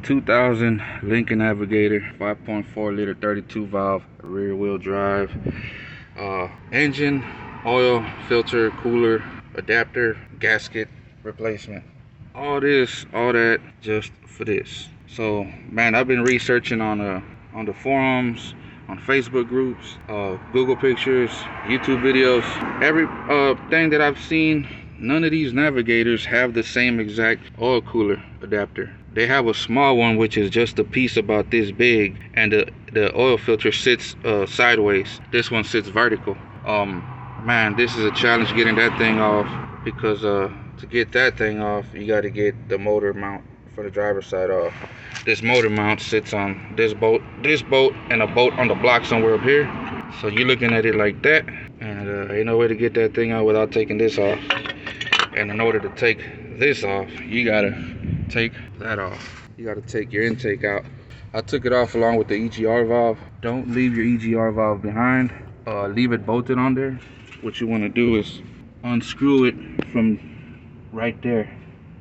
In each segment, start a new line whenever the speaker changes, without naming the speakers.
2000 Lincoln Navigator, 5.4 liter 32 valve rear wheel drive. Engine, oil, filter, cooler, adapter, gasket replacement. All that just for this. So man, I've been researching on the forums, on Facebook groups, Google pictures, YouTube videos. Every thing that I've seen, none of these Navigators have the same exact oil cooler adapter. They have a small one, which is just a piece about this big, and the oil filter sits sideways. This one sits vertical. Man, this is a challenge getting that thing off, because to get that thing off, you got to get the motor mount for the driver's side off. This motor mount sits on this bolt, and a bolt on the block somewhere up here. So you're looking at it like that, and ain't no way to get that thing out without taking this off. And in order to take this off, you gotta take that off. You gotta take your intake out. I took it off along with the EGR valve. Don't leave your EGR valve behind. Leave it bolted on there. What you want to do is unscrew it from right there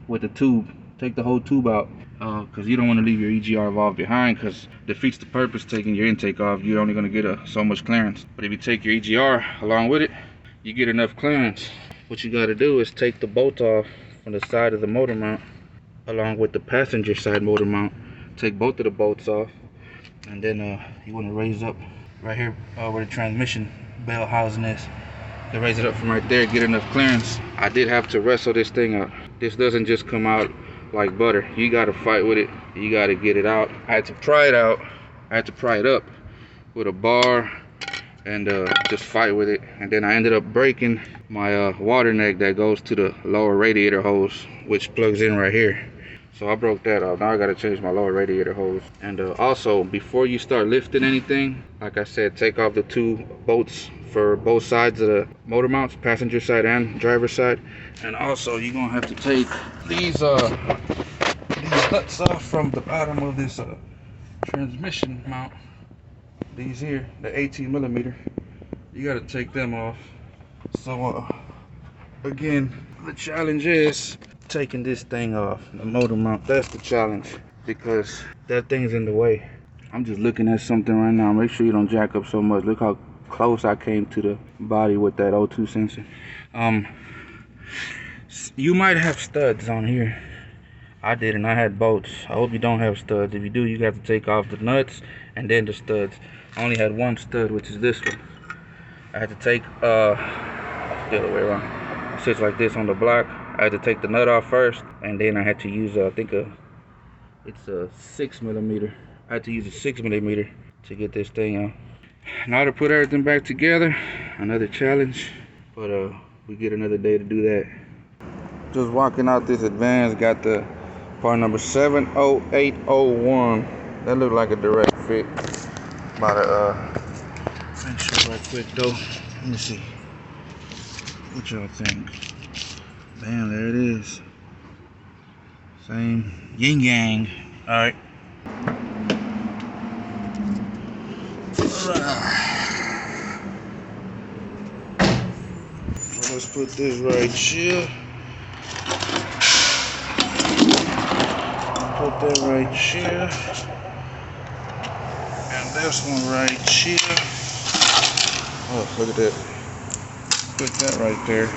with the tube. Take the whole tube out, because you don't want to leave your EGR valve behind, because defeats the purpose taking your intake off. You're only going to get so much clearance. But if you take your EGR along with it, you get enough clearance. What you got to do is take the bolt off from the side of the motor mount along with the passenger side motor mount. Take both of the bolts off, and then you want to raise up right here where the transmission bell housing is. You raise it up from right there, get enough clearance. I did have to wrestle this thing out. This doesn't just come out like butter. You got to fight with it. You got to get it out. I had to pry it out. I had to pry it up with a bar and just fight with it. And then I ended up breaking my water neck that goes to the lower radiator hose, which plugs in right here. So I broke that off. Now I gotta change my lower radiator hose. And also, before you start lifting anything, like I said, take off the two bolts for both sides of the motor mounts, passenger side and driver side. And also, you're gonna have to take these nuts off from the bottom of this transmission mount. These here, the 18 millimeter. You gotta take them off. So again, the challenge is taking this thing off, the motor mount. That's the challenge, because that thing's in the way. I'm just looking at something right now. Make sure you don't jack up so much. Look how close I came to the body with that O2 sensor. You might have studs on here. I didn't. I had bolts. I hope you don't have studs. If you do, you have to take off the nuts and then the studs. I only had one stud, which is this one. I had to take the other way around. It sits like this on the block. I had to take the nut off first, and then I had to use I think it's a 6 millimeter. I had to use a 6 millimeter to get this thing out. Now to put everything back together, another challenge, but we get another day to do that. Just walking out this Advance, got the part number 70801. That looked like a direct fit. About to make sure right quick though. Let me see. What y'all think? Bam, there it is. Same yin yang. Alright. So let's put this right here. Put that right here. And this one right here. Oh, look at that. Put that right there.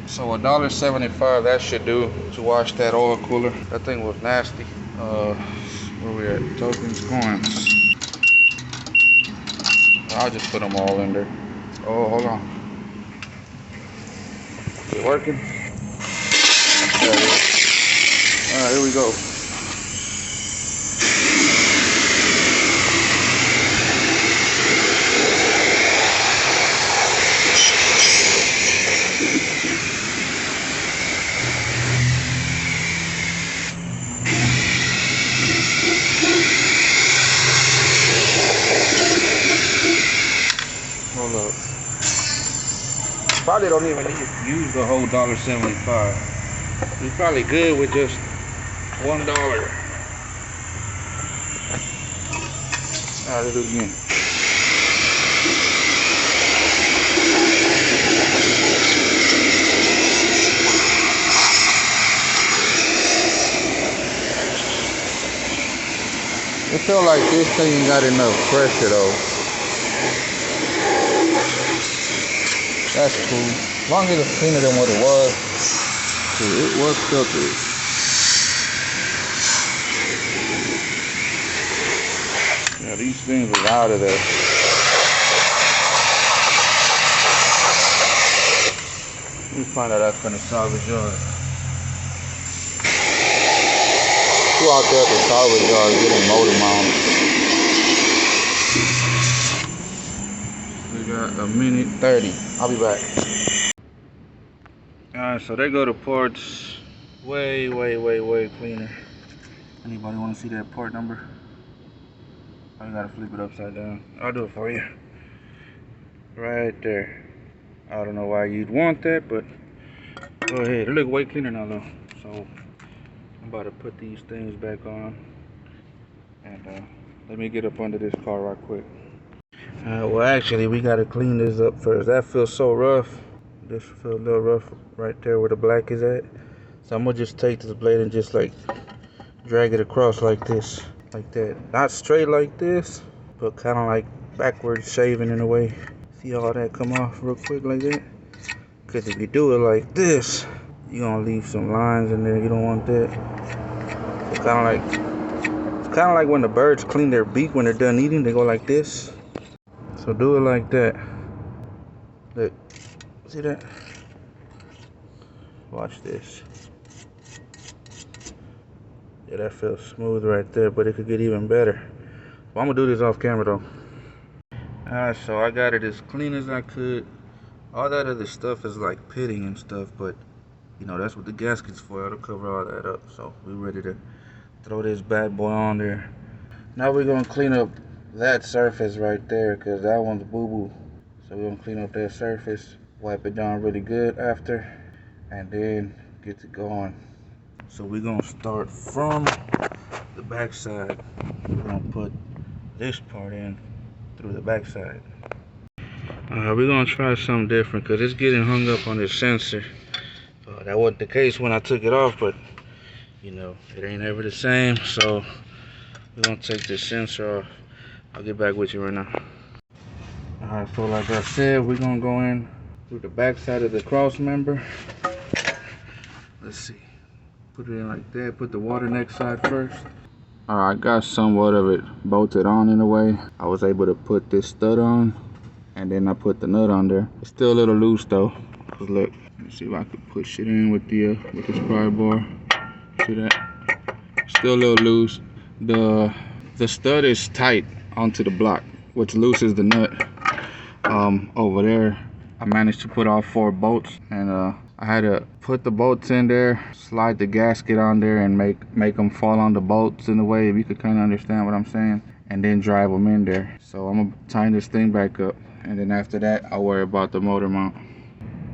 So $1.75 that should do to wash that oil cooler. That thing was nasty. Where we at? Tokens, coins. I'll just put them all in there. Oh, hold on. Is it working? Alright, here we go. Hold up. Probably don't even need to use the whole $1.75. You're probably good with just $1. Alright, let's do it again. It feel like this thing ain't got enough pressure though. That's cool. As long as it's cleaner than what it was. It was filtered. Yeah, these things are out of there. Let me find out that's gonna salvage yard. Go out there at the salvage yard getting motor mounted. We got a minute 30. I'll be back. Alright, so they go to ports way cleaner. Anybody want to see that port number? I gotta flip it upside down. I'll do it for you. Right there. I don't know why you'd want that, but go ahead. It look way cleaner now though. So I'm about to put these things back on. And let me get up under this car right quick. Well, actually, we gotta clean this up first. That feels so rough. This feels a little rough right there where the black is at. So I'm gonna just take this blade and just like drag it across like this, like that. Not straight like this, but kind of like backwards shaving in a way. See all that come off real quick like that? Because if you do it like this, you're gonna leave some lines in there. You don't want that. It's kind of like when the birds clean their beak when they're done eating, they go like this. So do it like that. Look, see that? Watch this. Yeah, that feels smooth right there, but it could get even better. Well, I'm gonna do this off camera though. Alright, so I got it as clean as I could. All that other stuff is like pitting and stuff, but you know, that's what the gasket's for. It'll cover all that up. So we're ready to throw this bad boy on there. Now we're gonna clean up that surface right there, because that one's boo-boo. So we're gonna clean up that surface, wipe it down really good after, and then get to going. So we're gonna start from the back side. We're gonna put this part in through the back side. We're gonna try something different because it's getting hung up on this sensor. That wasn't the case when I took it off, but you know, it ain't ever the same. So we're gonna take this sensor off. I'll get back with you right now. Alright, so like I said, we're gonna go in through the back side of the cross member. Let's see. Put it in like that. Put the water neck side first. Alright, I got somewhat of it bolted on in a way. I was able to put this stud on, and then I put the nut on there. It's still a little loose though. Cause look, let me see if I could push it in with the with this pry bar. See that? Still a little loose. The stud is tight onto the block. What's loose is the nut. Over there, I managed to put all 4 bolts, and I had to put the bolts in there, slide the gasket on there, and make them fall on the bolts in a way, if you could kind of understand what I'm saying, and then drive them in there. So I'm gonna tighten this thing back up, and then after that, I'll worry about the motor mount.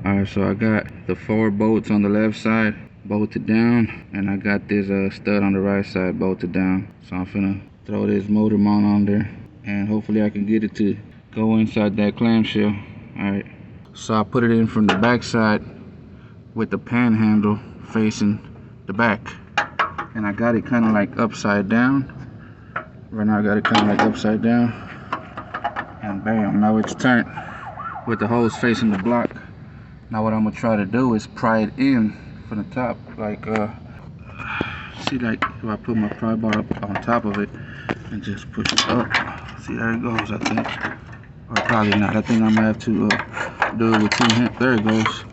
Alright, so I got the 4 bolts on the left side bolted down, and I got this stud on the right side bolted down. So I'm finna throw this motor mount on there, and hopefully I can get it to go inside that clamshell. Alright, so I put it in from the back side with the panhandle facing the back, and I got it kind of like upside down. Right now I got it kind of like upside down, and bam, now it's turned with the hose facing the block. Now what I'm gonna try to do is pry it in from the top, like see, like if I put my pry bar up on top of it and just push it up. See, there it goes, I think. Or probably not. I think I might have to do it with 2 hands. There it goes.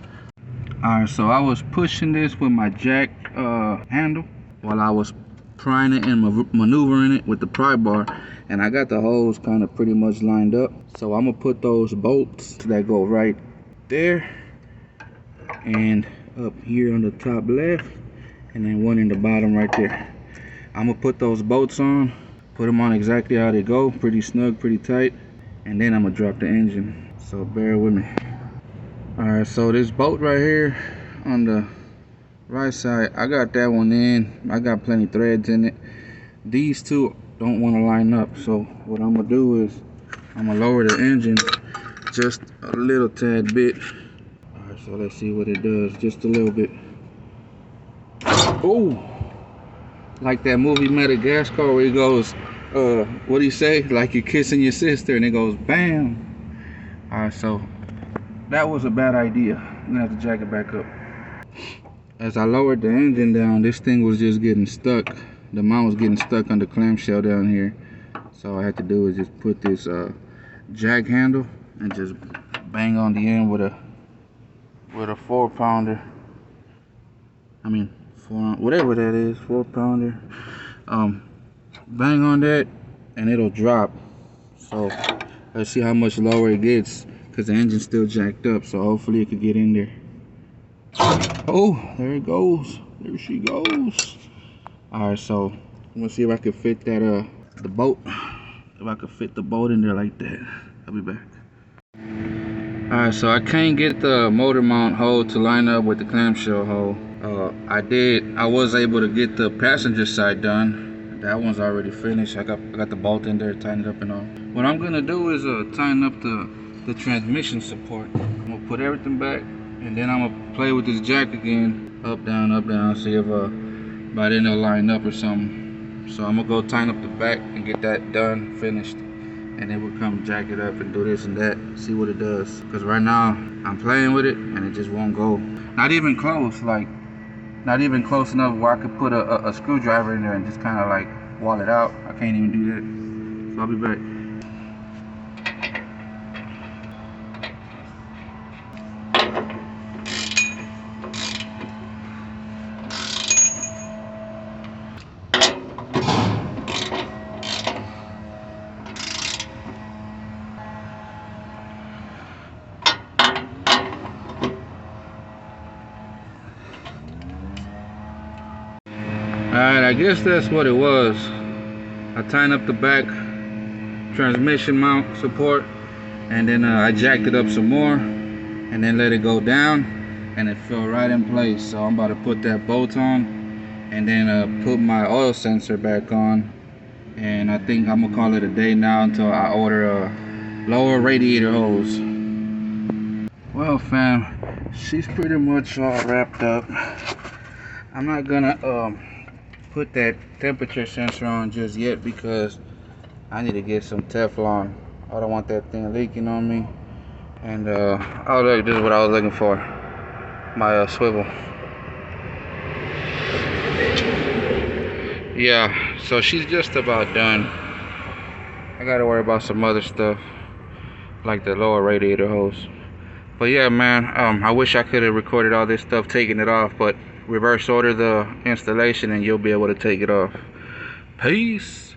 Alright, so I was pushing this with my jack handle while I was prying it and maneuvering it with the pry bar, and I got the hose kind of pretty much lined up. So I'm gonna put those bolts that go right there and up here on the top left, and then one in the bottom right there. I'm gonna put those bolts on, put them on exactly how they go, pretty snug, pretty tight, and then I'm gonna drop the engine. So bear with me. Alright, so this bolt right here on the right side, I got that one in. I got plenty threads in it. These two don't want to line up, so what I'm gonna do is I'm gonna lower the engine just a little tad bit. Alright, so let's see what it does, just a little bit. Oh, like that movie Madagascar where he goes what do you say? Like you're kissing your sister and it goes bam. Alright, so that was a bad idea. I'm gonna have to jack it back up. As I lowered the engine down, this thing was just getting stuck. The mount was getting stuck on the clamshell down here. So all I had to do is just put this jack handle and just bang on the end with a 4-pounder. I mean, whatever that is, 4-pounder. Bang on that and it'll drop. So let's see how much lower it gets, because the engine's still jacked up, so hopefully it could get in there. Oh, there it goes. There she goes. Alright, so I'm gonna see if I can fit that the bolt. If I could fit the bolt in there like that. I'll be back. Alright, so I can't get the motor mount hole to line up with the clamshell hole. I was able to get the passenger side done. That one's already finished. I got the bolt in there, tightened up and all. What I'm gonna do is tighten up the transmission support. I'm gonna put everything back, and then I'm gonna play with this jack again, up down, see if by then it'll line up or something. So I'm gonna go tighten up the back and get that done, finished, and then we'll come jack it up and do this and that, see what it does. Because right now I'm playing with it and it just won't go. Not even close, like not even close enough where I could put a screwdriver in there and just kind of like wall it out. I can't even do that. So I'll be back. Alright, I guess that's what it was. I tightened up the back transmission mount support, and then I jacked it up some more and then let it go down, and it fell right in place. So I'm about to put that bolt on and then put my oil sensor back on, and I think I'm gonna call it a day now until I order a lower radiator hose. Well fam, she's pretty much all wrapped up. I'm not gonna put that temperature sensor on just yet because I need to get some Teflon. I don't want that thing leaking on me. And oh look, this is what I was looking for. My swivel. Yeah, so she's just about done. I gotta worry about some other stuff like the lower radiator hose. But yeah man, I wish I could have recorded all this stuff taking it off, but reverse order the installation and you'll be able to take it off. Peace.